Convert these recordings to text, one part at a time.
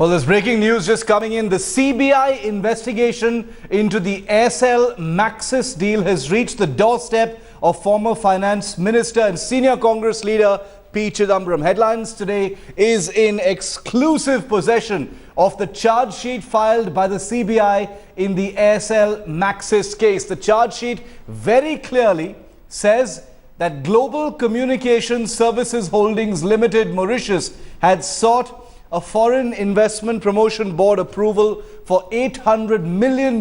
Well, there's breaking news just coming in. The CBI investigation into the Aircel-Maxis deal has reached the doorstep of former finance minister and senior Congress leader P. Chidambaram. Headlines today is in exclusive possession of the charge sheet filed by the CBI in the Aircel-Maxis case. The charge sheet very clearly says that Global Communication Services Holdings Limited, Mauritius, had sought a foreign investment promotion board approval for $800 million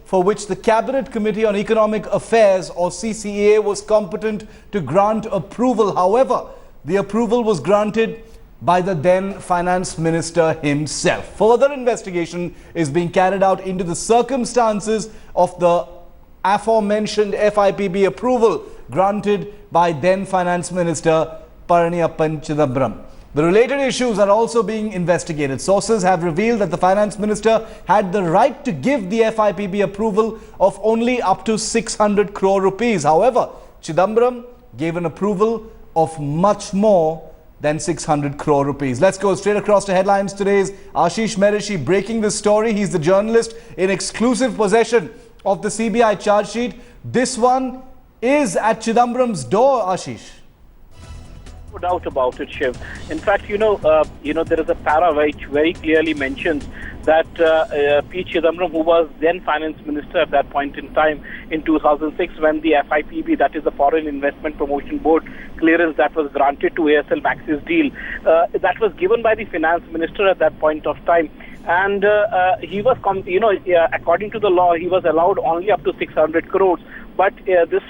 for which the Cabinet Committee on Economic Affairs or CCEA was competent to grant approval. However, the approval was granted by the then finance minister himself. Further investigation is being carried out into the circumstances of the aforementioned FIPB approval granted by then finance minister Chidambaram. The related issues are also being investigated. Sources have revealed that the finance minister had the right to give the FIPB approval of only up to 600 crore rupees. However, Chidambaram gave an approval of much more than 600 crore rupees. Let's go straight across to headlines. Today's Ashish Merishi breaking this story. He's the journalist in exclusive possession of the CBI charge sheet. This one is at Chidambaram's door, Ashish. No doubt about it, Shiv. In fact, there is a para which very clearly mentions that P. Chidambaram, who was then finance minister at that point in time in 2006, when the FIPB, that is the Foreign Investment Promotion Board clearance that was granted to Aircel-Maxis deal, that was given by the finance minister at that point of time. And he was, according to the law, he was allowed only up to 600 crores. But this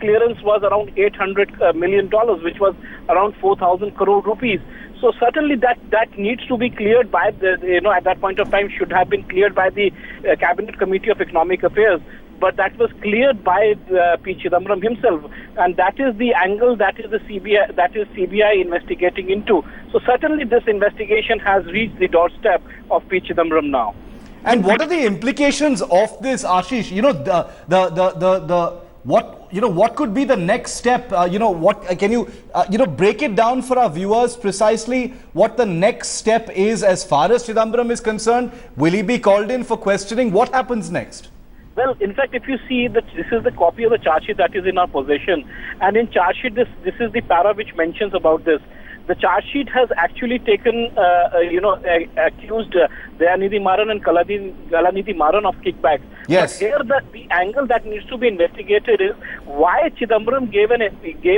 clearance was around $800 million, which was around 4,000 crore rupees. So certainly that needs to be cleared by at that point of time should have been cleared by the Cabinet Committee of Economic Affairs. But that was cleared by P. Chidambaram himself, and that is the angle that is the CBI investigating into. So certainly this investigation has reached the doorstep of P. Chidambaram now. And what are the implications of this, Ashish? What could be the next step? Can you break it down for our viewers precisely what the next step is as far as Chidambaram is concerned? Will he be called in for questioning? What happens next? Well, in fact, if you see that this is the copy of the charge sheet that is in our possession, and in charge sheet this is the para which mentions about this. The charge sheet has actually taken, accused Dayanidhi Maran and Kalanidhi Maran of kickbacks. Yes. But here the angle that needs to be investigated is why Chidambaram gave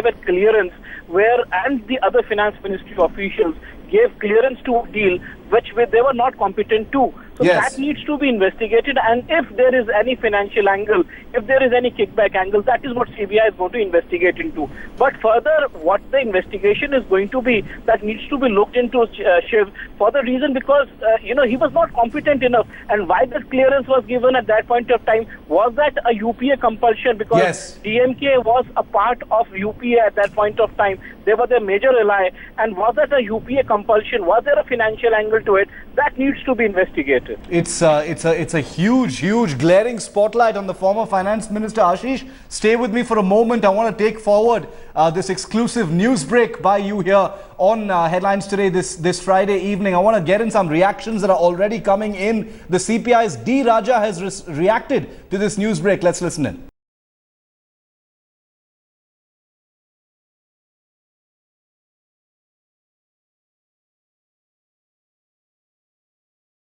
a clearance and the other finance ministry officials gave clearance to a deal which they were not competent to. So yes, that needs to be investigated, and if there is any financial angle, if there is any kickback angle, that is what CBI is going to investigate into. But further, what the investigation is going to be, that needs to be looked into, Shiv, for the reason because, he was not competent enough. And why that clearance was given at that point of time, was that a UPA compulsion? Because yes, DMK was a part of UPA at that point of time. They were their major ally. And was that a UPA compulsion? Was there a financial angle to it? That needs to be investigated. It's a huge glaring spotlight on the former finance minister. Ashish, stay with me for a moment. I want to take forward this exclusive news break by you here on Headlines Today this Friday evening. I want to get in some reactions that are already coming in. The CPI's D. Raja has reacted to this news break. Let's listen in.